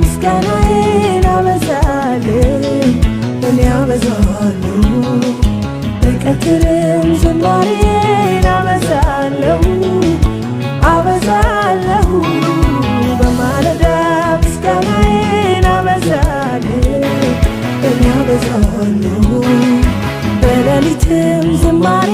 ምስጋናዬን አበዛለሁ እኔ አበዛለሁ በቀትርም ዝማሬን አበዛለሁ አበዛለሁ በማለዳ ምስጋናዬን አበዛለሁ እኔ አበዛለሁ በሌሊትም ዝማሬ